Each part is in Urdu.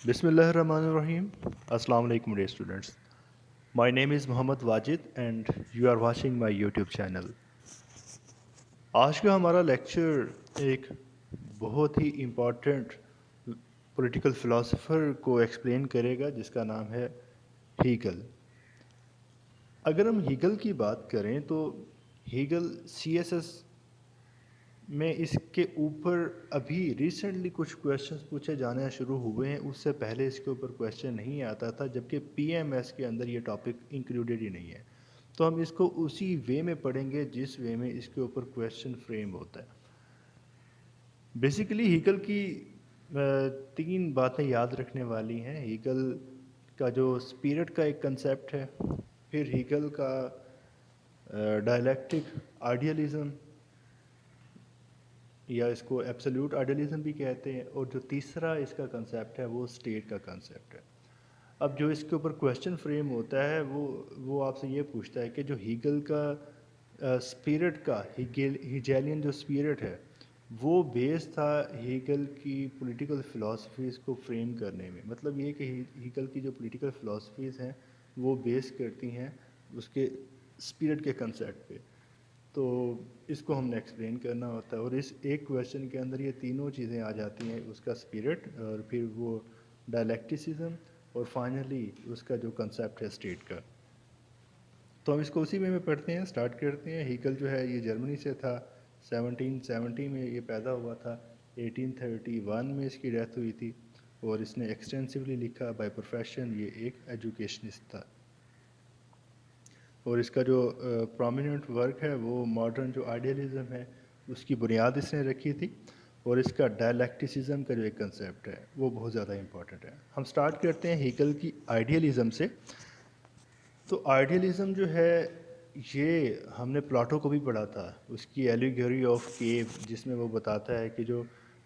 Bismillah ar-Rahman ar-Rahim. Assalamu alaikum dear students. My name is Muhammad Wajid and you are watching my YouTube channel. آج کا ہمارا لیکچر ایک بہت ہی امپورٹنٹ پولیٹیکل فلاسفر کو ایکسپلین کرے گا جس کا نام ہے ہیگل. اگر ہم ہیگل کی بات کریں تو ہیگل سی ایس ایس میں اس کے اوپر ابھی ریسنٹلی کچھ کویشچنس پوچھے جانا شروع ہوئے ہیں. اس سے پہلے اس کے اوپر کویشچن نہیں آتا تھا، جبکہ پی ایم ایس کے اندر یہ ٹاپک انکلوڈیڈ ہی نہیں ہے. تو ہم اس کو اسی وے میں پڑھیں گے جس وے میں اس کے اوپر کویشچن فریم ہوتا ہے. بیسیکلی ہیگل کی تین باتیں یاد رکھنے والی ہیں. ہیگل کا جو اسپیرٹ کا ایک کنسیپٹ ہے، پھر ہیگل کا ڈائلیکٹک آئیڈیلزم یا اس کو ایبسلیوٹ آئیڈیلزم بھی کہتے ہیں، اور جو تیسرا اس کا کنسیپٹ ہے وہ اسٹیٹ کا کنسیپٹ ہے. اب جو اس کے اوپر کویشچن فریم ہوتا ہے وہ آپ سے یہ پوچھتا ہے کہ جو ہیگل کا اسپیرٹ کا ہیجیلین جو اسپیرٹ ہے وہ بیس تھا ہیگل کی پولیٹیکل فلاسفیز کو فریم کرنے میں. مطلب یہ کہ ہیگل کی جو پولیٹیکل فلاسفیز ہیں وہ بیس کرتی ہیں اس کے اسپیرٹ کے کنسیپٹ پہ. تو اس کو ہم نے ایکسپلین کرنا ہوتا ہے، اور اس ایک کویشچن کے اندر یہ تینوں چیزیں آ جاتی ہیں، اس کا اسپیرٹ، اور پھر وہ ڈائلیکٹسزم، اور فائنلی اس کا جو کنسیپٹ ہے اسٹیٹ کا. تو ہم اس کو اسی میں پڑھتے ہیں، سٹارٹ کرتے ہیں. ہیگل جو ہے یہ جرمنی سے تھا. 1770 میں یہ پیدا ہوا تھا. 1831 میں اس کی ڈیتھ ہوئی تھی، اور اس نے ایکسٹینسولی لکھا. بائی پروفیشن یہ ایک ایجوکیشنسٹ تھا، اور اس کا جو پرومیننٹ ورک ہے وہ ماڈرن جو آئیڈیلزم ہے اس کی بنیاد اس نے رکھی تھی. اور اس کا ڈائلیکٹسزم کا جو ایک کنسیپٹ ہے وہ بہت زیادہ امپورٹنٹ ہے. ہم سٹارٹ کرتے ہیں ہیگل کی آئیڈیلزم سے. تو آئیڈیلزم جو ہے یہ ہم نے پلاٹو کو بھی پڑھا تھا، اس کی ایلیگوری آف کیو، جس میں وہ بتاتا ہے کہ جو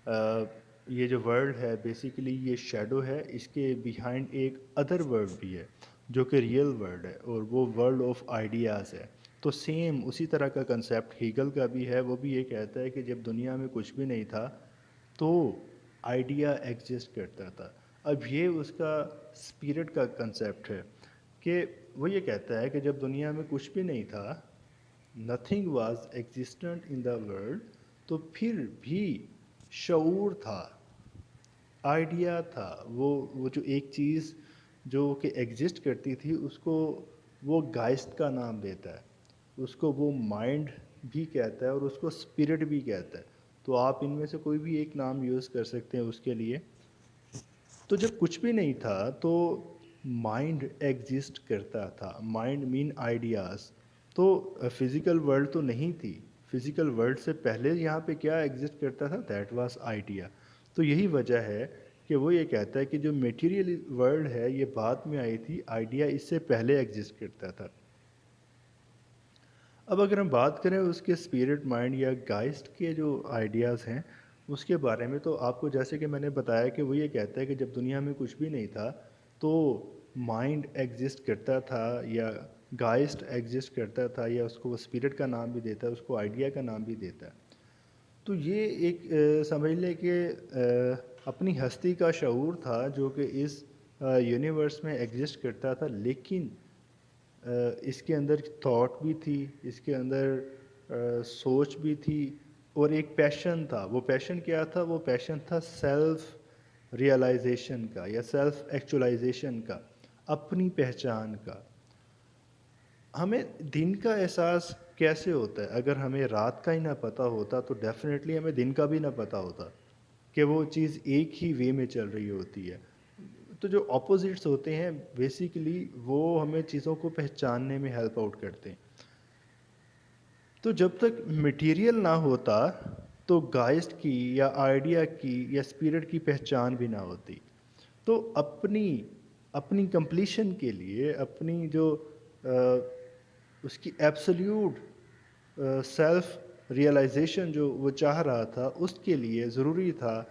یہ جو ورلڈ ہے بیسیکلی یہ شیڈو ہے، اس کے بیہائنڈ ایک ادر ورلڈ بھی ہے جو کہ ریئل ورلڈ ہے، اور وہ ورلڈ آف آئیڈیاز ہے. تو سیم اسی طرح کا کنسیپٹ ہیگل کا بھی ہے. وہ بھی یہ کہتا ہے کہ جب دنیا میں کچھ بھی نہیں تھا تو آئیڈیا ایگزسٹ کرتا تھا. اب یہ اس کا اسپیرٹ کا کنسیپٹ ہے کہ وہ یہ کہتا ہے کہ جب دنیا میں کچھ بھی نہیں تھا، nothing was existent in the world, تو پھر بھی شعور تھا، آئیڈیا تھا. وہ جو ایک چیز جو کہ ایگزسٹ کرتی تھی اس کو وہ گائسٹ کا نام دیتا ہے، اس کو وہ مائنڈ بھی کہتا ہے، اور اس کو اسپرٹ بھی کہتا ہے. تو آپ ان میں سے کوئی بھی ایک نام یوز کر سکتے ہیں اس کے لیے. تو جب کچھ بھی نہیں تھا تو مائنڈ ایگزسٹ کرتا تھا. مائنڈ مین آئیڈیاز. تو فزیکل ورلڈ تو نہیں تھی، فزیکل ورلڈ سے پہلے یہاں پہ کیا ایگزسٹ کرتا تھا؟ That was idea. تو یہی وجہ ہے کہ وہ یہ کہتا ہے کہ جو میٹیریل ورلڈ ہے یہ بعد میں آئی تھی، آئیڈیا اس سے پہلے ایگزسٹ کرتا تھا. اب اگر ہم بات کریں اس کے اسپیرٹ، مائنڈ یا گائسٹ کے جو آئیڈیاز ہیں اس کے بارے میں، تو آپ کو جیسے کہ میں نے بتایا کہ وہ یہ کہتا ہے کہ جب دنیا میں کچھ بھی نہیں تھا تو مائنڈ ایگزسٹ کرتا تھا، یا گائسٹ ایگزسٹ کرتا تھا، یا اس کو وہ اسپیرٹ کا نام بھی دیتا ہے، اس کو آئیڈیا کا نام بھی دیتا ہے. تو یہ ایک سمجھ لیں کہ اپنی ہستی کا شعور تھا جو کہ اس یونیورس میں ایگزسٹ کرتا تھا، لیکن اس کے اندر تھاٹ بھی تھی، اس کے اندر سوچ بھی تھی، اور ایک پیشن تھا. وہ پیشن کیا تھا؟ وہ پیشن تھا سیلف ریئلائزیشن کا، یا سیلف ایکچولائزیشن کا، اپنی پہچان کا. ہمیں دن کا احساس کیسے ہوتا ہے؟ اگر ہمیں رات کا ہی نہ پتہ ہوتا تو ڈیفینیٹلی ہمیں دن کا بھی نہ پتہ ہوتا کہ وہ چیز ایک ہی وے میں چل رہی ہوتی ہے. تو جو اپوزٹس ہوتے ہیں بیسیکلی وہ ہمیں چیزوں کو پہچاننے میں ہیلپ آؤٹ کرتے ہیں. تو جب تک مٹیریل نہ ہوتا تو گائسٹ کی یا آئیڈیا کی یا اسپیرٹ کی پہچان بھی نہ ہوتی. تو اپنی کمپلیشن کے لیے، اپنی جو اس کی ایبسلیوٹ سیلف ریئلائزیشن جو وہ چاہ رہا تھا، اس کے لیے ضروری تھا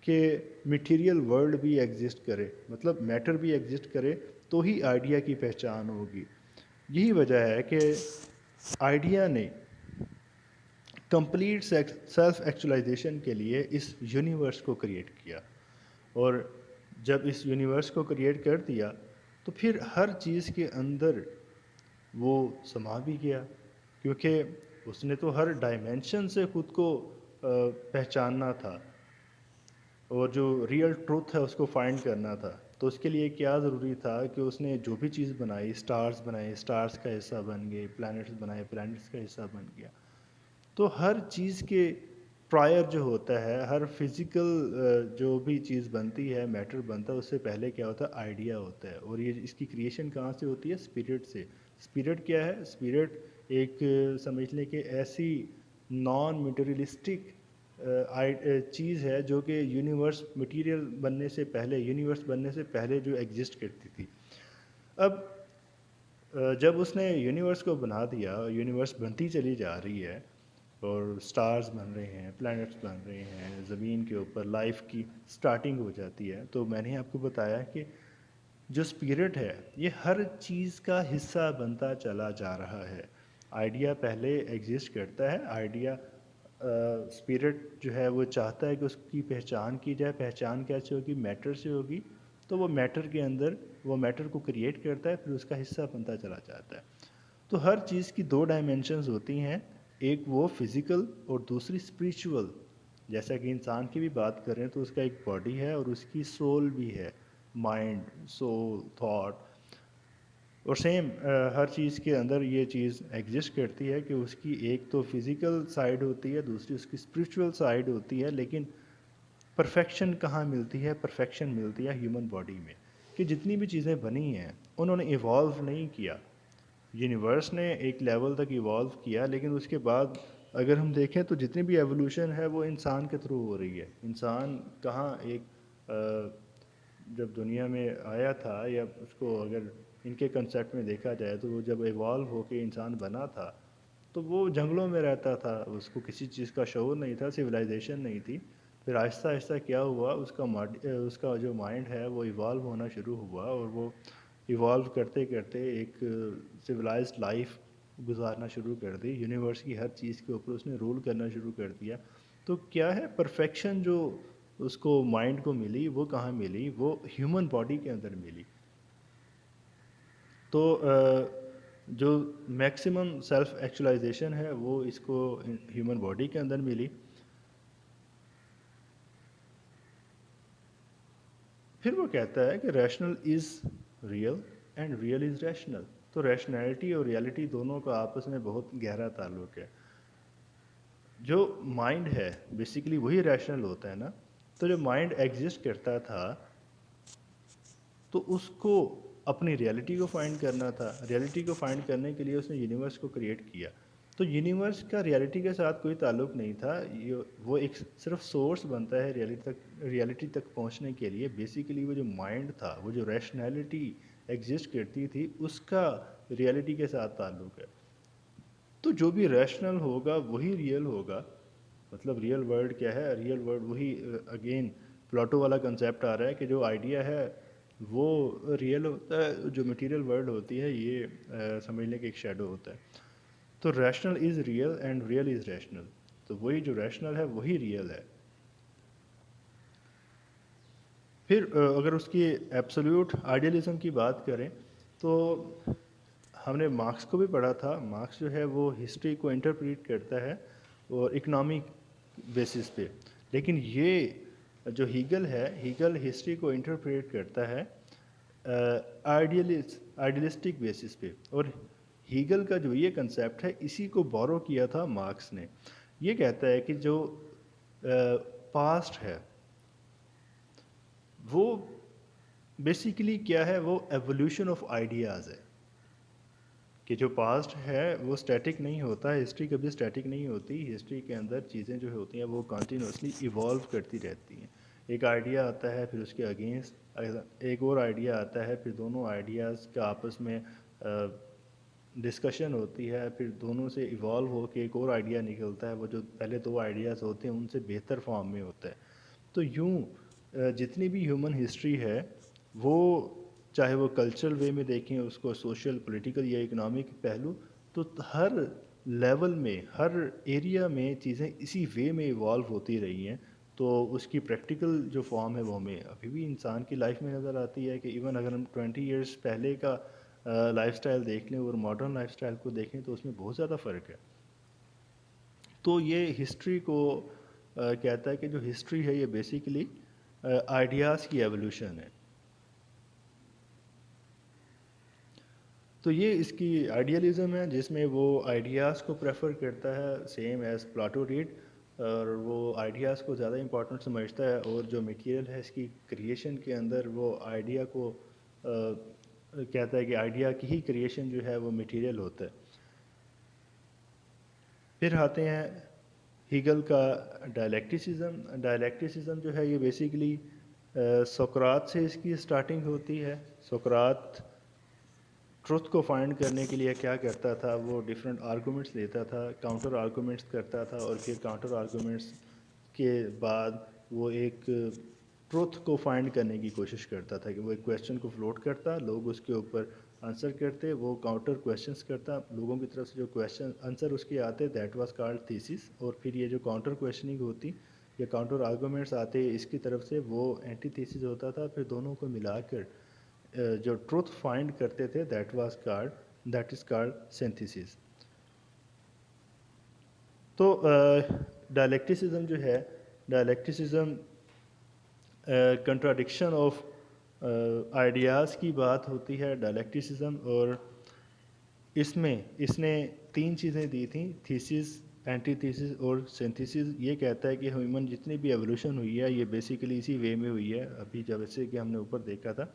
کہ میٹیریل ورلڈ بھی ایگزسٹ کرے، مطلب میٹر بھی ایگزسٹ کرے، تو ہی آئیڈیا کی پہچان ہوگی. یہی وجہ ہے کہ آئیڈیا نے کمپلیٹ سیلف ایکچولائزیشن کے لیے اس یونیورس کو کریٹ کیا. اور جب اس یونیورس کو کریٹ کر دیا تو پھر ہر چیز کے اندر وہ سما بھی گیا، کیونکہ اس نے تو ہر ڈائمینشن سے خود کو پہچاننا تھا، اور جو ریئل ٹروتھ ہے اس کو فائنڈ کرنا تھا۔ تو اس کے لیے کیا ضروری تھا کہ اس نے جو بھی چیز بنائی، سٹارز بنائے، سٹارز کا حصہ بن گئے، پلانٹس بنائے، پلانٹس کا حصہ بن گیا۔ تو ہر چیز کے پرائر جو ہوتا ہے، ہر فزیکل جو بھی چیز بنتی ہے، میٹر بنتا ہے، اس سے پہلے کیا ہوتا ہے؟ آئیڈیا ہوتا ہے۔ اور یہ اس کی کریشن کہاں سے ہوتی ہے؟ اسپرٹ سے۔ اسپرٹ کیا ہے؟ اسپرٹ ایک سمجھ لیں کہ ایسی نان میٹیریلسٹک چیز ہے جو کہ یونیورس مٹیریل بننے سے پہلے، یونیورس بننے سے پہلے جو ایگزسٹ کرتی تھی۔ اب جب اس نے یونیورس کو بنا دیا، یونیورس بنتی چلی جا رہی ہے اور سٹارز بن رہے ہیں، پلانٹس بن رہے ہیں، زمین کے اوپر لائف کی سٹارٹنگ ہو جاتی ہے، تو میں نے آپ کو بتایا کہ جو اسپرٹ ہے یہ ہر چیز کا حصہ بنتا چلا جا رہا ہے۔ آئیڈیا پہلے ایگزسٹ کرتا ہے، آئیڈیا اسپرٹ جو ہے وہ چاہتا ہے کہ اس کی پہچان کی جائے۔ پہچان کیسے ہوگی؟ میٹر سے ہوگی۔ تو وہ میٹر کے اندر وہ میٹر کو کریٹ کرتا ہے، پھر اس کا حصہ بنتا چلا جاتا ہے۔ تو ہر چیز کی دو ڈائمینشنز ہوتی ہیں، ایک وہ فزیکل اور دوسری اسپریچول۔ جیسا کہ انسان کی بھی بات کریں تو اس کا ایک باڈی ہے اور اس کی سول بھی ہے، مائنڈ، سول، تھاٹ۔ اور سیم ہر چیز کے اندر یہ چیز ایگزسٹ کرتی ہے کہ اس کی ایک تو فزیکل سائیڈ ہوتی ہے، دوسری اس کی اسپریچول سائیڈ ہوتی ہے۔ لیکن پرفیکشن کہاں ملتی ہے؟ پرفیکشن ملتی ہے ہیومن باڈی میں، کہ جتنی بھی چیزیں بنی ہیں انہوں نے ایوالو نہیں کیا۔ یونیورس نے ایک لیول تک ایوالو کیا، لیکن اس کے بعد اگر ہم دیکھیں تو جتنی بھی ایوولوشن ہے وہ انسان کے تھرو ہو رہی ہے۔ انسان کہاں ایک جب دنیا میں آیا تھا، یا اس کو اگر ان کے کنسیپٹ میں دیکھا جائے تو وہ جب ایوالو ہو کے انسان بنا تھا تو وہ جنگلوں میں رہتا تھا، اس کو کسی چیز کا شعور نہیں تھا، سویلائزیشن نہیں تھی۔ پھر آہستہ آہستہ کیا ہوا؟ اس کا جو مائنڈ ہے وہ ایوالو ہونا شروع ہوا، اور وہ ایوالو کرتے کرتے ایک سویلائزڈ لائف گزارنا شروع کر دی۔ یونیورس کی ہر چیز کے اوپر اس نے رول کرنا شروع کر دیا۔ تو کیا ہے پرفیکشن جو اس کو مائنڈ کو ملی، وہ کہاں ملی؟ وہ ہیومن باڈی کے اندر ملی۔ تو جو میکسیمم سیلف ایکچولائزیشن ہے وہ اس کو ہیومن باڈی کے اندر ملی۔ پھر وہ کہتا ہے کہ rational is real and real is rational. تو ریشنلٹی اور ریئلٹی دونوں کا آپس میں بہت گہرا تعلق ہے۔ جو مائنڈ ہے بیسیکلی وہی ریشنل ہوتا ہے نا۔ تو جو مائنڈ ایگزسٹ کرتا تھا تو اس کو اپنی ریئلٹی کو فائنڈ کرنا تھا۔ ریئلٹی کو فائنڈ کرنے کے لیے اس نے یونیورس کو کریٹ کیا۔ تو یونیورس کا ریئلٹی کے ساتھ کوئی تعلق نہیں تھا، وہ ایک صرف سورس بنتا ہے ریئلٹی تک پہنچنے کے لیے۔ بیسیکلی وہ جو مائنڈ تھا، وہ جو ریشنلٹی ایگزسٹ کرتی تھی، اس کا ریئلٹی کے ساتھ تعلق ہے۔ تو جو بھی ریشنل ہوگا وہی ریئل ہوگا۔ مطلب ریئل ورلڈ کیا ہے؟ ریئل ورلڈ وہی اگین پلاٹو والا کنسیپٹ آ رہا ہے کہ جو آئیڈیا ہے وہ ریئل ہوتا ہے، جو مٹیریل ورلڈ ہوتی ہے یہ سمجھ لیں کہ ایک شیڈو ہوتا ہے۔ تو rational is real and real is rational. تو وہی جو ریشنل ہے وہی ریئل ہے۔ پھر اگر اس کی ایبسلیوٹ آئیڈیلزم کی بات کریں تو ہم نے مارکس کو بھی پڑھا تھا۔ مارکس جو ہے وہ ہسٹری کو انٹرپریٹ کرتا ہے اور اکنامک بیسس پہ، لیکن یہ جو ہیگل ہے، ہیگل ہسٹری کو انٹرپریٹ کرتا ہے آئیڈیلسٹک بیسس پہ۔ اور ہیگل کا جو یہ کنسیپٹ ہے اسی کو بورو کیا تھا مارکس نے۔ یہ کہتا ہے کہ جو پاسٹ ہے وہ بیسیکلی کیا ہے؟ وہ ایولیوشن آف آئیڈیاز ہے، کہ جو پاسٹ ہے وہ اسٹیٹک نہیں ہوتا، ہسٹری کبھی اسٹیٹک نہیں ہوتی۔ ہسٹری کے اندر چیزیں جو ہوتی ہیں وہ کنٹینیوسلی ایوالو کرتی رہتی ہیں۔ ایک آئیڈیا آتا ہے، پھر اس کے اگینسٹ ایک اور آئیڈیا آتا ہے، پھر دونوں آئیڈیاز کا آپس میں ڈسکشن ہوتی ہے، پھر دونوں سے ایوالو ہو کے ایک اور آئیڈیا نکلتا ہے، وہ جو پہلے دو آئیڈیاز ہوتے ہیں ان سے بہتر فارم میں ہوتا ہے۔ تو یوں جتنی بھی ہیومن ہسٹری ہے وہ چاہے وہ کلچرل وے میں دیکھیں اس کو، سوشل، پولیٹیکل یا اکنامک پہلو، تو ہر لیول میں، ہر ایریا میں چیزیں اسی وے میں ایوالو ہوتی رہی ہیں۔ تو اس کی پریکٹیکل جو فارم ہے وہ ہمیں ابھی بھی انسان کی لائف میں نظر آتی ہے کہ ایون اگر ہم 20 ایئرس پہلے کا لائف سٹائل دیکھ لیں اور ماڈرن لائف سٹائل کو دیکھیں تو اس میں بہت زیادہ فرق ہے. تو یہ ہسٹری کو کہتا ہے کہ جو ہسٹری ہے یہ بیسیکلی آئیڈیاز کی ایولیوشن ہے. تو یہ اس کی آئیڈیالزم ہے جس میں وہ آئیڈیاز کو پریفر کرتا ہے سیم ایز پلاٹو ڈیڈ, اور وہ آئیڈیاز کو زیادہ امپورٹنٹ سمجھتا ہے, اور جو میٹیریل ہے اس کی کریشن کے اندر وہ آئیڈیا کو کہتا ہے کہ آئیڈیا کی ہی کریشن جو ہے وہ میٹیریل ہوتا ہے. پھر آتے ہیں ہیگل کا ڈائلیکٹسزم. ڈائلیکٹسزم جو ہے یہ بیسیکلی سقراط سے اس کی سٹارٹنگ ہوتی ہے. سقراط ٹروتھ کو فائنڈ کرنے کے لیے کیا کرتا تھا, وہ ڈفرینٹ آرگومنٹس لیتا تھا, کاؤنٹر آرگومنٹس کرتا تھا, اور پھر کاؤنٹر آرگومنٹس کے بعد وہ ایک ٹروتھ کو فائنڈ کرنے کی کوشش کرتا تھا کہ وہ ایک کویشچن کو فلوٹ کرتا, لوگ اس کے اوپر آنسر کرتے, وہ کاؤنٹر کویشچنس کرتا, لوگوں کی طرف سے جو کویشچن آنسر اس کے آتے دیٹ واز کالڈ تھیسس, اور پھر یہ جو کاؤنٹر کویشچننگ ہوتی یا کاؤنٹر آرگومنٹس آتے اس کی طرف سے وہ اینٹی تھیسس ہوتا تھا. پھر دونوں کو ملا کر جو ٹروتھ فائنڈ کرتے تھے دیٹ از کالڈ سینتھیسس. تو ڈائلیکٹسزم جو ہے, ڈائلیکٹسزم کنٹراڈکشن آف آئیڈیاز کی بات ہوتی ہے ڈائلیکٹسزم, اور اس میں اس نے 3 چیزیں دی تھیں, تھیسس, اینٹی تھیسس اور سینتھیسس. یہ کہتا ہے کہ ہیومن جتنی بھی ایولیوشن ہوئی ہے یہ بیسیکلی اسی وے میں ہوئی ہے. ابھی جب سے کہ ہم نے اوپر دیکھا تھا,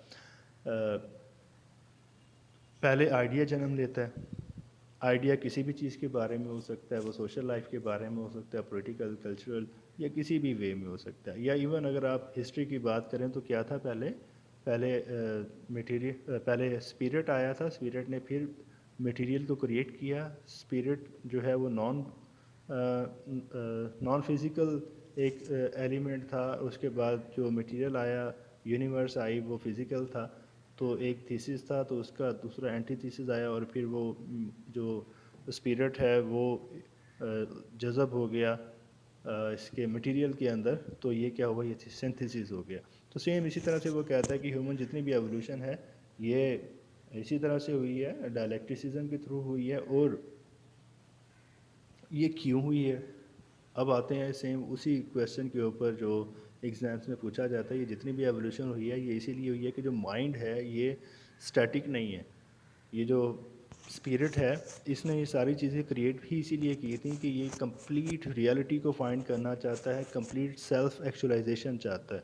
پہلے آئیڈیا جنم لیتا ہے. آئیڈیا کسی بھی چیز کے بارے میں ہو سکتا ہے, وہ سوشل لائف کے بارے میں ہو سکتا ہے, پولیٹیکل, کلچرل, یا کسی بھی وے میں ہو سکتا ہے. یا ایون اگر آپ ہسٹری کی بات کریں تو کیا تھا, پہلے میٹیریل, پہلے اسپرٹ آیا تھا, اسپرٹ نے پھر میٹیریل کو کریٹ کیا. اسپرٹ جو ہے وہ نان فزیکل ایک ایلیمنٹ تھا, اس کے بعد جو میٹیریل آیا, یونیورس آئی, وہ فزیکل تھا. تو ایک تھیسس تھا, تو اس کا دوسرا اینٹی تھیسس آیا, اور پھر وہ جو اسپرٹ ہے وہ جذب ہو گیا اس کے مٹیریل کے اندر, تو یہ کیا ہوا, یہ سینتھیسس ہو گیا. تو سیم اسی طرح سے وہ کہتا ہے کہ ہیومن جتنی بھی ایولیوشن ہے یہ اسی طرح سے ہوئی ہے, ڈائلیکٹسزم کے تھرو ہوئی ہے. اور یہ کیوں ہوئی ہے, اب آتے ہیں سیم اسی کویشچن کے اوپر جو ایگزامس میں پوچھا جاتا ہے. یہ جتنی بھی ایولیوشن ہوئی ہے یہ اسی لیے ہوئی ہے کہ جو مائنڈ ہے یہ اسٹیٹک نہیں ہے. یہ جو اسپرٹ ہے اس نے یہ ساری چیزیں کریٹ بھی اسی لیے کی تھیں کہ یہ کمپلیٹ ریئلٹی کو فائنڈ کرنا چاہتا ہے, کمپلیٹ سیلف ایکچولائزیشن چاہتا ہے.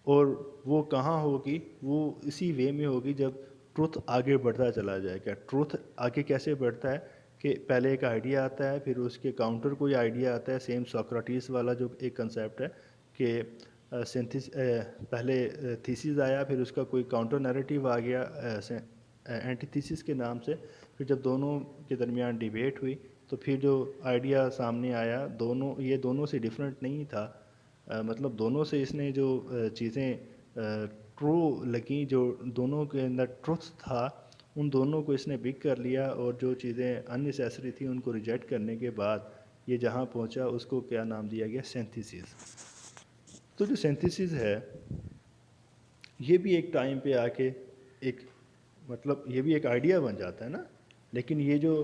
اور وہ کہاں ہوگی, وہ اسی وے میں ہوگی جب ٹروتھ آگے بڑھتا چلا جائے گا. ٹروتھ آگے کیسے بڑھتا ہے کہ پہلے ایک آئیڈیا آتا ہے, پھر اس کے کاؤنٹر کوئی آئیڈیا آتا ہے, سیم سوکراٹیس والا جو ایک کنسیپٹ ہے کہ پہلے تھیسس آیا, پھر اس کا کوئی کاؤنٹر نیریٹیو آ گیا اینٹی تھیسس کے نام سے. پھر جب دونوں کے درمیان ڈیبیٹ ہوئی تو پھر جو آئیڈیا سامنے آیا یہ دونوں سے ڈیفرنٹ نہیں تھا, مطلب دونوں سے اس نے جو چیزیں ٹرو لگیں, جو دونوں کے اندر ٹروتھ تھا, ان دونوں کو اس نے پک کر لیا, اور جو چیزیں ان نیسیسری تھیں ان کو ریجیکٹ کرنے کے بعد یہ جہاں پہنچا اس کو کیا نام دیا گیا, سینتھیسس. تو جو سینتھیسس ہے یہ بھی ایک ٹائم پہ آ کے ایک مطلب یہ بھی ایک آئیڈیا بن جاتا ہے نا, لیکن یہ جو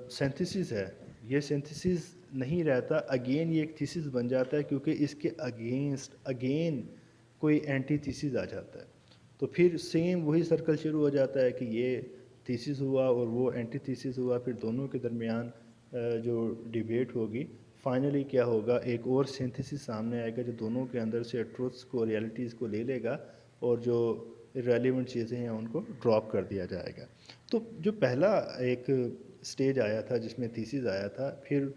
سینتھیسس ہے یہ سینتھیسس نہیں رہتا, اگین یہ ایک تھیسس بن جاتا ہے کیونکہ اس کے اگینسٹ اگین کوئی اینٹی تھیسس آ جاتا ہے. تو پھر سیم وہی سرکل شروع ہو جاتا ہے کہ یہ تھیسس ہوا اور وہ اینٹی تھیسس ہوا, پھر دونوں کے درمیان جو ڈیبیٹ ہوگی فائنلی کیا ہوگا, ایک اور سینتھیسس سامنے آئے گا جو دونوں کے اندر سے ٹروتھس کو, ریئلٹیز کو لے لے گا, اور جو ریلیونٹ چیزیں ہیں ان کو ڈراپ کر دیا جائے گا. تو جو پہلا ایک سٹیج آیا تھا جس میں تھیسس آیا تھا, پھر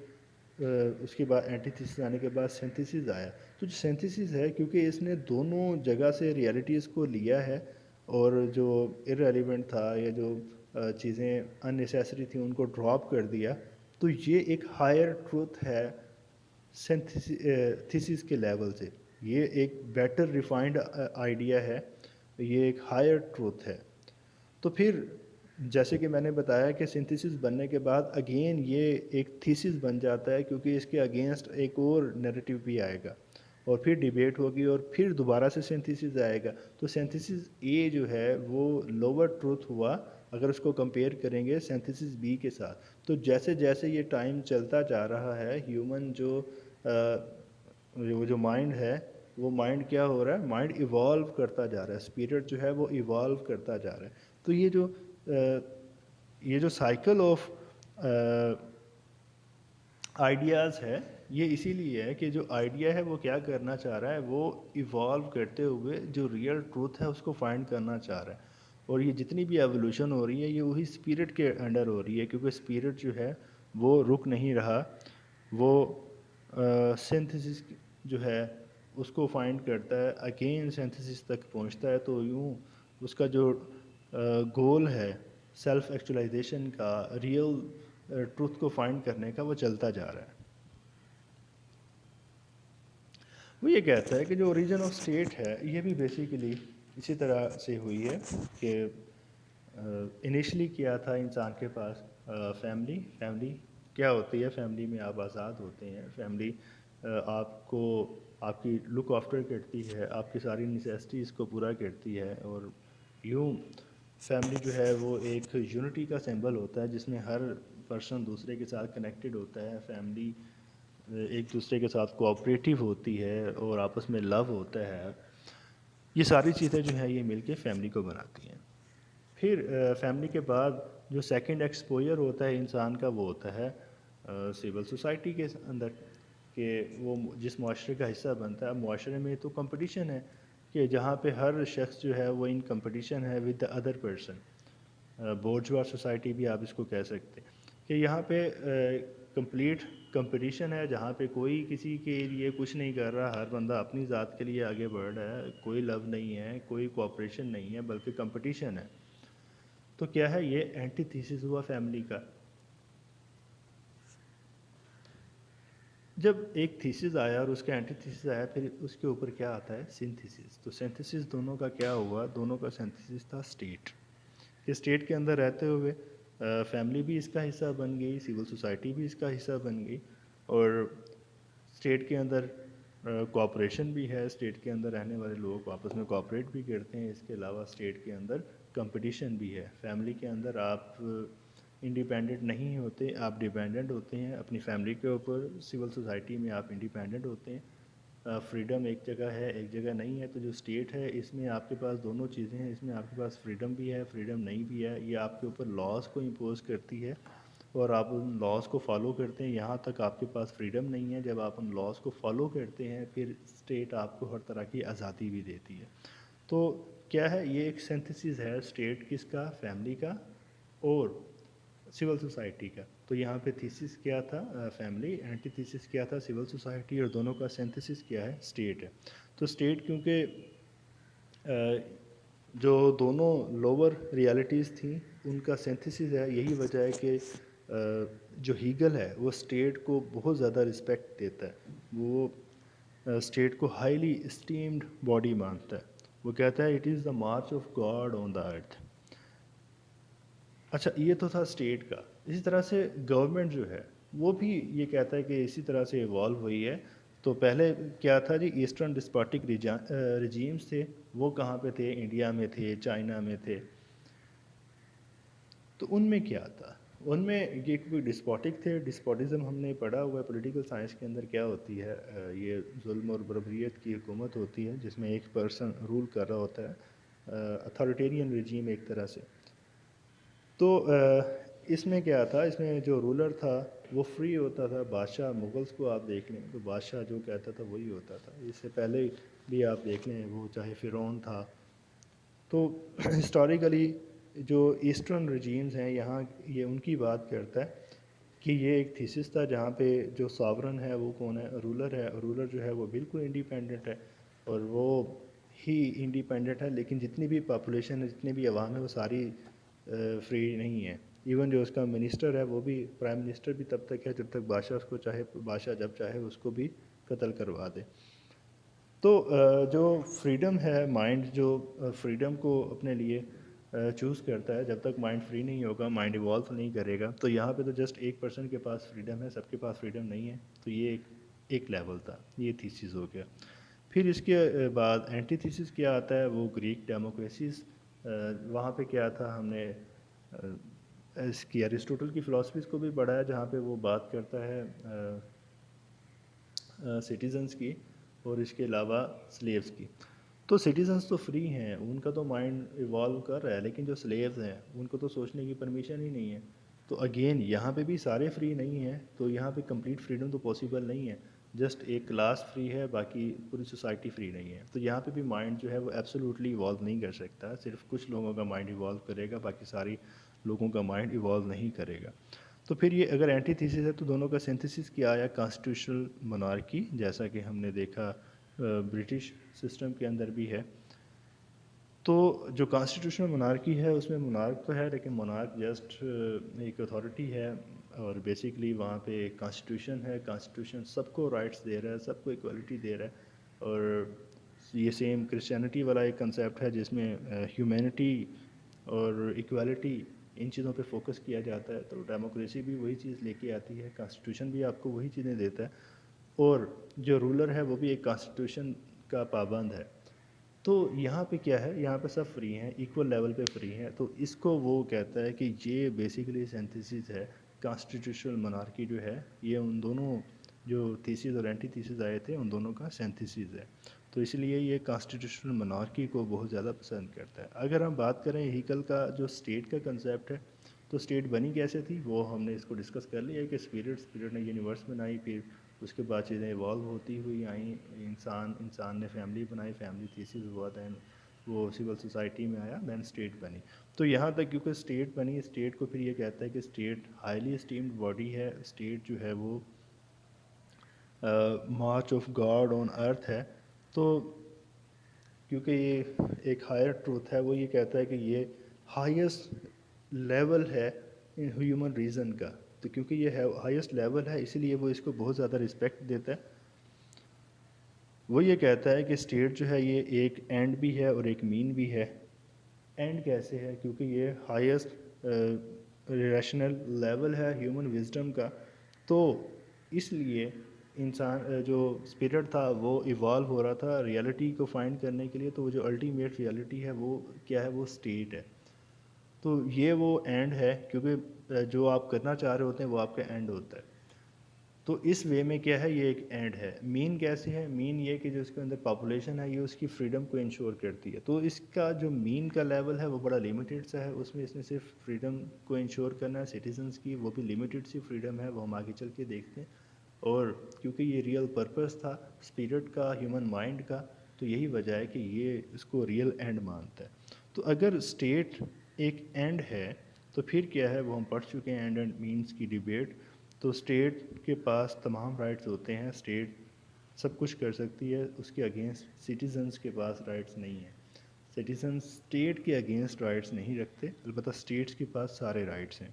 اس کے بعد اینٹی تھیسس آنے کے بعد سینتھیسس آیا. تو جو سینتھیسس ہے کیونکہ اس نے دونوں جگہ سے ریئلٹیز کو لیا ہے, اور جو ارریلیونٹ تھا یا جو چیزیں ان نیسیسری تھیں ان کو ڈراپ کر دیا, تو یہ ایک ہائر ٹروتھ ہے تھیسس کے لیول سے. یہ ایک بیٹر ریفائنڈ آئیڈیا ہے, یہ ایک ہائر ٹروتھ ہے. تو پھر جیسے کہ میں نے بتایا کہ سنتھیسس بننے کے بعد اگین یہ ایک تھیسس بن جاتا ہے کیونکہ اس کے اگینسٹ ایک اور نیریٹیو بھی آئے گا. اور پھر ڈیبیٹ ہوگی اور پھر دوبارہ سے سینتھیسس آئے گا. تو سینتھیسس اے جو ہے وہ لوور ٹروتھ ہوا اگر اس کو کمپیئر کریں گے سینتھیسس بی کے ساتھ. تو جیسے جیسے یہ ٹائم چلتا جا رہا ہے ہیومن جو مائنڈ ہے وہ مائنڈ کیا ہو رہا ہے, مائنڈ ایوالو کرتا جا رہا ہے, اسپرٹ جو ہے وہ ایوالو کرتا جا رہا ہے. تو یہ جو سائیکل آف آئیڈیاز ہے یہ اسی لیے ہے کہ جو آئیڈیا ہے وہ کیا کرنا چاہ رہا ہے, وہ ایوالو کرتے ہوئے جو ریئل ٹروتھ ہے اس کو فائنڈ کرنا چاہ رہا ہے. اور یہ جتنی بھی ایوولوشن ہو رہی ہے یہ وہی اسپرٹ کے انڈر ہو رہی ہے, کیونکہ اسپرٹ جو ہے وہ رک نہیں رہا, وہ سینتھسس جو ہے اس کو فائنڈ کرتا ہے, اگین سینتھسس تک پہنچتا ہے. تو یوں اس کا جو گول ہے سیلف ایکچولائزیشن کا, ریئل ٹروتھ کو فائنڈ کرنے کا, وہ چلتا جا رہا ہے. وہ یہ کہتا ہے کہ جو اوریجن آف اسٹیٹ ہے یہ بھی بیسیکلی اسی طرح سے ہوئی ہے کہ انیشلی کیا تھا انسان کے پاس فیملی کیا ہوتی ہے, فیملی میں آپ آزاد ہوتے ہیں, فیملی آپ کو آپ کی لک آفٹر کرتی ہے, آپ کی ساری نیسیسٹیز کو پورا کرتی ہے. اور یوں فیملی جو ہے وہ ایک یونٹی کا سمبل ہوتا ہے جس میں ہر پرسن دوسرے کے ساتھ کنیکٹڈ ہوتا ہے. فیملی ایک دوسرے کے ساتھ کوآپریٹیو ہوتی ہے اور آپس میں لو ہوتا ہے. یہ ساری چیزیں جو ہیں یہ مل کے فیملی کو بناتی ہیں. پھر فیملی کے بعد جو سیکنڈ ایکسپوئر ہوتا ہے انسان کا وہ ہوتا ہے سول سوسائٹی کے اندر, کہ وہ جس معاشرے کا حصہ بنتا ہے. معاشرے میں تو کمپٹیشن ہے کہ جہاں پہ ہر شخص جو ہے وہ ان کمپٹیشن ہے with the other person. Bourgeois society بھی آپ اس کو کہہ سکتے ہیں کہ یہاں پہ کمپلیٹ کمپٹیشن ہے, جہاں پہ کوئی کسی کے لیے کچھ نہیں کر رہا, ہر بندہ اپنی ذات کے لیے آگے بڑھ رہا ہے, کوئی لو نہیں ہے, کوئی کوآپریشن نہیں ہے, بلکہ کمپٹیشن ہے. تو کیا ہے یہ اینٹی تھیسس ہوا فیملی کا. جب ایک تھیسس آیا اور اس کا اینٹی تھیسس آیا پھر اس کے اوپر کیا آتا ہے سنتھیسس. تو سنتھیسس دونوں کا کیا ہوا, دونوں کا سنتھیسس تھا اسٹیٹ. کہ اسٹیٹ کے اندر رہتے ہوئے فیملی بھی اس کا حصہ بن گئی, سول سوسائٹی بھی اس کا حصہ بن گئی, اور اسٹیٹ کے اندر کوآپریشن بھی ہے, اسٹیٹ کے اندر رہنے والے لوگ آپس میں کوآپریٹ بھی کرتے ہیں. اس کے علاوہ اسٹیٹ کے اندر کمپٹیشن بھی ہے. فیملی کے اندر آپ انڈیپینڈنٹ نہیں ہوتے, آپ ڈیپینڈنٹ ہوتے ہیں اپنی فیملی کے اوپر. سول سوسائٹی میں آپ انڈیپینڈنٹ ہوتے ہیں, فریڈم ایک جگہ ہے ایک جگہ نہیں ہے. تو جو اسٹیٹ ہے اس میں آپ کے پاس دونوں چیزیں ہیں, اس میں آپ کے پاس فریڈم بھی ہے, فریڈم نہیں بھی ہے. یہ آپ کے اوپر لاز کو امپوز کرتی ہے اور آپ ان لاز کو فالو کرتے ہیں. یہاں تک آپ کے پاس فریڈم نہیں ہے. جب آپ ان لاز کو فالو کرتے ہیں پھر اسٹیٹ آپ کو ہر طرح کی آزادی بھی دیتی ہے. تو کیا ہے یہ ایک سینتھسس ہے اسٹیٹ کس کا, فیملی کا اور سول سوسائٹی کا. تو یہاں پہ تھیسس کیا تھا فیملی, اینٹی تھیسس کیا تھا سول سوسائٹی, اور دونوں کا سینتھسس کیا ہے اسٹیٹ ہے. تو اسٹیٹ کیونکہ جو دونوں لوور ریالٹیز تھیں ان کا سینتھسس ہے, یہی وجہ ہے کہ جو ہیگل ہے وہ اسٹیٹ کو بہت زیادہ رسپیکٹ دیتا ہے. وہ اسٹیٹ کو ہائیلی اسٹیمڈ باڈی مانتا ہے. وہ کہتا ہے it is the march of God on the earth. اچھا یہ تو تھا اسٹیٹ کا. اسی طرح سے گورنمنٹ جو ہے وہ بھی یہ کہتا ہے کہ اسی طرح سے ایوالو ہوئی ہے. تو پہلے کیا تھا جی, ایسٹرن ڈسپوٹک رجیمز تھے, وہ کہاں پہ تھے, انڈیا میں تھے, چائنا میں تھے. تو ان میں کیا تھا, ان میں یہ کوئی ڈسپوٹک تھے. ڈسپوٹزم ہم نے پڑھا ہوا ہے پولیٹیکل سائنس کے اندر کیا ہوتی ہے, یہ ظلم اور بربریت کی حکومت ہوتی ہے جس میں ایک پرسن رول کر رہا ہوتا ہے, اتھارٹیرین رجیم ایک طرح سے. تو اس میں کیا تھا, اس میں جو رولر تھا وہ فری ہوتا تھا. بادشاہ مغلس کو آپ دیکھ لیں تو بادشاہ جو کہتا تھا وہی ہوتا تھا. اس سے پہلے بھی آپ دیکھ لیں وہ چاہے فرعون تھا. تو ہسٹوریکلی جو ایسٹرن رجیمز ہیں یہاں یہ ان کی بات کرتا ہے کہ یہ ایک تھیسس تھا جہاں پہ جو ساورن ہے وہ کون ہے, رولر ہے. رولر جو ہے وہ بالکل انڈیپینڈنٹ ہے اور وہ ہی انڈیپینڈنٹ ہے, لیکن جتنی بھی پاپولیشن ہے, جتنی بھی عوام ہے, وہ ساری فری نہیں ہے. ایون جو اس کا منسٹر ہے وہ بھی, پرائم منسٹر بھی تب تک ہے جب تک بادشاہ اس کو چاہے, بادشاہ جب چاہے اس کو بھی قتل کروا دے. تو جو فریڈم ہے, مائنڈ جو فریڈم کو اپنے لیے چوز کرتا ہے, جب تک مائنڈ فری نہیں ہوگا, مائنڈ ایوالو نہیں کرے گا. تو یہاں پہ تو جسٹ ایک پرسن کے پاس فریڈم ہے, سب کے پاس فریڈم نہیں ہے. تو یہ ایک ایک لیول تھا. یہ تھیسس ہو گیا. پھر اس کے بعد اینٹی تھیسس کیا آتا ہے, وہ گریک ڈیموکریسیز. وہاں پہ کیا تھا, ہم نے اس کی ایرسٹوٹل کی فلاسفیز کو بھی پڑھا ہے, جہاں پہ وہ بات کرتا ہے سٹیزنس کی اور اس کے علاوہ سلیوز کی. تو سٹیزنس تو فری ہیں, ان کا تو مائنڈ ایوالو کر رہا ہے, لیکن جو سلیوز ہیں ان کو تو سوچنے کی پرمیشن ہی نہیں ہے. تو اگین یہاں پہ بھی سارے فری نہیں ہیں, تو یہاں پہ کمپلیٹ فریڈم تو پاسبل نہیں ہے. جسٹ ایک کلاس فری ہے, باقی پوری سوسائٹی فری نہیں ہے. تو یہاں پہ بھی مائنڈ جو ہے وہ ایبسولوٹلی ایوالو نہیں کر سکتا, صرف کچھ لوگوں کا مائنڈ ایوالو کرے گا, باقی ساری لوگوں کا مائنڈ ایوالو نہیں کرے گا. تو پھر یہ اگر اینٹی تھیسس ہے تو دونوں کا سنتھسس کیا آیا, کانسٹیٹیوشنل monarchy, جیسا کہ ہم نے دیکھا برٹش سسٹم کے اندر بھی ہے. تو جو کانسٹیٹیوشنل monarchy ہے اس میں monarch تو ہے, لیکن monarch جسٹ ایک اتھارٹی ہے, اور بیسیکلی وہاں پہ ایک کانسٹیٹیوشن ہے. کانسٹیٹیوشن سب کو رائٹس دے رہا ہے, سب کو ایکوالٹی دے رہا ہے. اور یہ سیم کرسچینٹی والا ایک کنسیپٹ ہے جس میں ہیومینٹی اور ایکوالٹی ان چیزوں پہ فوکس کیا جاتا ہے. تو ڈیموکریسی بھی وہی چیز لے کے آتی ہے, کانسٹیٹیوشن بھی آپ کو وہی چیزیں دیتا ہے, اور جو رولر ہے وہ بھی ایک کانسٹیٹیوشن کا پابند ہے. تو یہاں پہ کیا ہے, یہاں پہ سب فری ہیں, ایکول لیول پہ فری ہیں. تو اس کو وہ کہتا ہے کہ یہ بیسیکلی سینتھسس ہے. کانسٹیٹیوشنل monarchy جو ہے یہ ان دونوں جو تھیسز اور اینٹی تھیسز آئے تھے ان دونوں کا سینتھسس ہے. تو اس لیے یہ کانسٹیٹیوشنل monarchy کو بہت زیادہ پسند کرتا ہے. اگر ہم بات کریں ہیکل کا جو اسٹیٹ کا کنسیپٹ ہے, تو اسٹیٹ بنی کیسے تھی وہ ہم نے اس کو ڈسکس کر لیا ہے کہ اسپرٹ نے یونیورس بنائی, پھر اس کے بعد چیزیں ایوالو ہوتی ہوئی آئیں, انسان نے فیملی بنائی, فیملی تھیسس ہوا, دین وہ سول سوسائٹی میں آیا, دین اسٹیٹ بنی. تو یہاں تک کیونکہ اسٹیٹ بنی, اسٹیٹ کو پھر یہ کہتا ہے کہ اسٹیٹ ہائیلی اسٹیمڈ باڈی ہے. اسٹیٹ جو ہے وہ مارچ آف گاڈ آن ارتھ ہے. تو کیونکہ یہ ایک ہائر ٹروتھ ہے, وہ یہ کہتا ہے کہ یہ ہائیسٹ لیول ہے ہیومن ریزن کا. تو کیونکہ یہ ہائیسٹ لیول ہے اسی لیے وہ اس کو بہت زیادہ رسپیکٹ دیتا ہے. وہ یہ کہتا ہے کہ اسٹیٹ جو ہے یہ ایک اینڈ بھی ہے اور ایک مین بھی ہے. اینڈ کیسے ہے, کیونکہ یہ ہائیسٹ ریشنل لیول ہے ہیومن وزڈم کا. تو اس لیے انسان جو اسپرٹ تھا وہ ایوالو ہو رہا تھا ریئلٹی کو فائنڈ کرنے کے لیے. تو وہ جو الٹیمیٹ ریئلٹی ہے وہ کیا ہے, وہ اسٹیٹ ہے. تو یہ وہ اینڈ ہے, کیونکہ جو آپ کرنا چاہ رہے ہوتے ہیں وہ آپ کا اینڈ ہوتا ہے. تو اس وے میں کیا ہے, یہ ایک اینڈ ہے. مین کیسے ہے, مین یہ کہ جو اس کے اندر پاپولیشن ہے یہ اس کی فریڈم کو انشور کرتی ہے. تو اس کا جو مین کا لیول ہے وہ بڑا لمیٹیڈ سا ہے, اس میں اس نے صرف فریڈم کو انشور کرنا ہے سٹیزنس کی, وہ بھی لمیٹیڈ سی فریڈم ہے, وہ ہم آگے چل کے دیکھتے ہیں. اور کیونکہ یہ ریئل پرپس تھا اسپرٹ کا, ہیومن مائنڈ کا, تو یہی وجہ ہے کہ یہ اس کو ریئل اینڈ مانتا ہے. تو اگر اسٹیٹ ایک اینڈ ہے تو پھر کیا ہے, وہ ہم پڑھ چکے ہیں اینڈ اینڈ مینس کی ڈیبیٹ. تو اسٹیٹ کے پاس تمام رائٹس ہوتے ہیں, اسٹیٹ سب کچھ کر سکتی ہے, اس کے اگینسٹ سٹیزنس کے پاس رائٹس نہیں ہیں. سٹیزنس اسٹیٹ کے اگینسٹ رائٹس نہیں رکھتے, البتہ اسٹیٹس کے پاس سارے رائٹس ہیں.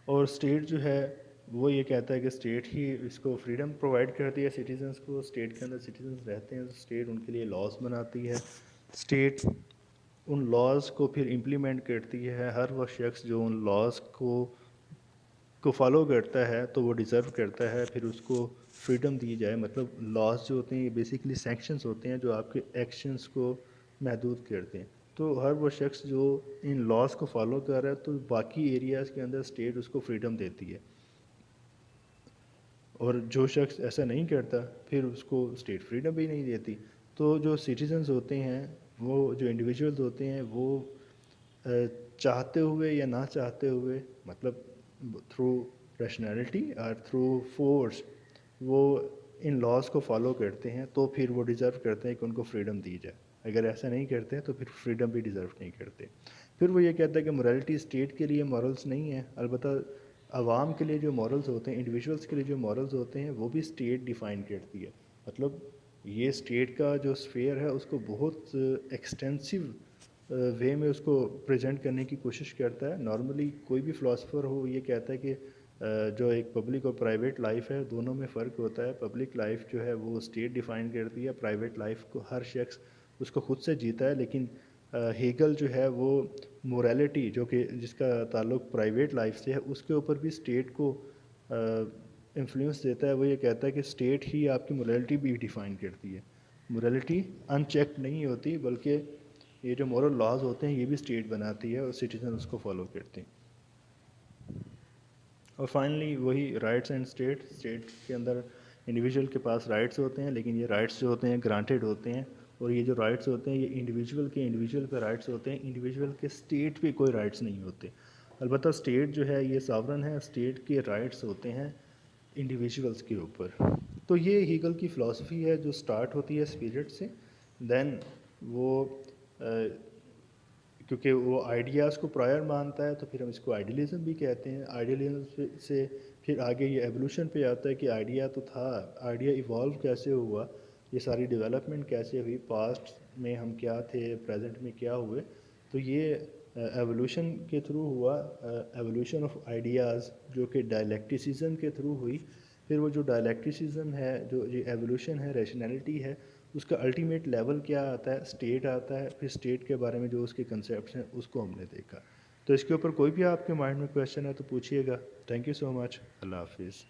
اور اسٹیٹ جو ہے وہ یہ کہتا ہے کہ اسٹیٹ ہی اس کو فریڈم پرووائڈ کرتی ہے سٹیزنس کو. اسٹیٹ کے اندر سٹیزنس رہتے ہیں تو اسٹیٹ ان کے لیے لاز بناتی ہے. اسٹیٹ ان لاز کو پھر امپلیمنٹ کرتی ہے. ہر وہ شخص جو ان لاز کو فالو کرتا ہے تو وہ ڈیزرو کرتا ہے پھر اس کو فریڈم دی جائے. مطلب لاز جو ہوتے ہیں یہ بیسیکلی سینکشنز ہوتے ہیں جو آپ کے ایکشنز کو محدود کرتے ہیں. تو ہر وہ شخص جو ان لاز کو فالو کر رہا ہے تو باقی ایریاز کے اندر اسٹیٹ اس کو فریڈم دیتی ہے, اور جو شخص ایسا نہیں کرتا پھر اس کو اسٹیٹ فریڈم بھی نہیں دیتی. تو جو سٹیزنز ہوتے ہیں, وہ جو انڈیویجولز ہوتے ہیں, وہ چاہتے ہوئے یا نہ چاہتے ہوئے, مطلب تھرو ریشنلٹی اور تھرو فورس, وہ ان لاز کو فالو کرتے ہیں. تو پھر وہ ڈیزرو کرتے ہیں کہ ان کو فریڈم دی جائے. اگر ایسا نہیں کرتے تو پھر فریڈم بھی ڈیزرو نہیں کرتے. پھر وہ یہ کہتا ہے کہ morality اسٹیٹ کے لیے مورلس نہیں ہے, البتہ عوام کے لیے جو مورلز ہوتے ہیں, انڈیویجولس کے لیے جو مورلز ہوتے ہیں وہ بھی اسٹیٹ ڈیفائن کرتی ہے. مطلب یہ اسٹیٹ کا جو اسفیئر ہے اس کو بہت ایکسٹینسو وے میں اس کو پریزنٹ کرنے کی کوشش کرتا ہے. نارملی کوئی بھی فلاسفر ہو یہ کہتا ہے کہ جو ایک پبلک اور پرائیویٹ لائف ہے دونوں میں فرق ہوتا ہے. پبلک لائف جو ہے وہ اسٹیٹ ڈیفائن کرتی ہے, پرائیویٹ لائف کو ہر شخص اس کو خود سے جیتا ہے. لیکن ہیگل جو ہے وہ موریلٹی جو کہ جس کا تعلق پرائیویٹ لائف سے ہے اس کے اوپر بھی اسٹیٹ کو انفلوئنس دیتا ہے وہ یہ کہتا ہے کہ اسٹیٹ ہی آپ کی morality بھی ڈیفائن کرتی ہے. morality ان چیکڈ نہیں ہوتی بلکہ یہ جو مورل لاز ہوتے ہیں یہ بھی اسٹیٹ بناتی ہے اور سٹیزن اس کو فالو کرتے ہیں. اور فائنلی وہی رائٹس اینڈ اسٹیٹ کے اندر انڈیویجول کے پاس رائٹس ہوتے ہیں لیکن یہ رائٹس جو ہوتے ہیں گرانٹیڈ ہوتے ہیں اور یہ جو رائٹس ہوتے ہیں یہ انڈیویجول پہ رائٹس ہوتے ہیں, انڈیویجول کے اسٹیٹ پہ کوئی رائٹس نہیں ہوتے. البتہ اسٹیٹ جو ہے یہ ساورن ہے, اسٹیٹ کے رائٹس ہوتے ہیں انڈیویجولس کے اوپر. تو یہ ہیگل کی فلاسفی ہے جو سٹارٹ ہوتی ہے اسپرٹ سے. دین وہ کیونکہ وہ آئیڈیاز کو پرائر مانتا ہے تو پھر ہم اس کو آئیڈیلزم بھی کہتے ہیں. آئیڈیلزم سے پھر آگے یہ ایوولوشن پہ آتا ہے کہ آئیڈیا تو تھا, آئیڈیا ایوالو کیسے ہوا, یہ ساری ڈیولپمنٹ کیسے ہوئی, پاسٹ میں ہم کیا تھے, پریزنٹ میں کیا ہوئے. تو یہ ایوولوشن کے تھرو ہوا, ایوولوشن آف آئیڈیاز جو کہ ڈائلیکٹیسزم کے تھرو ہوئی. پھر وہ جو ڈائلیکٹیسزم ہے, جو یہ ایوولوشن ہے, ریشنلٹی ہے, اس کا الٹیمیٹ لیول کیا آتا ہے, اسٹیٹ آتا ہے. پھر اسٹیٹ کے بارے میں جو اس کے کنسیپٹس ہیں اس کو ہم نے دیکھا. تو اس کے اوپر کوئی بھی آپ کے مائنڈ میں کویشچن ہے تو پوچھیے گا. تھینک یو سو مچ. اللہ حافظ.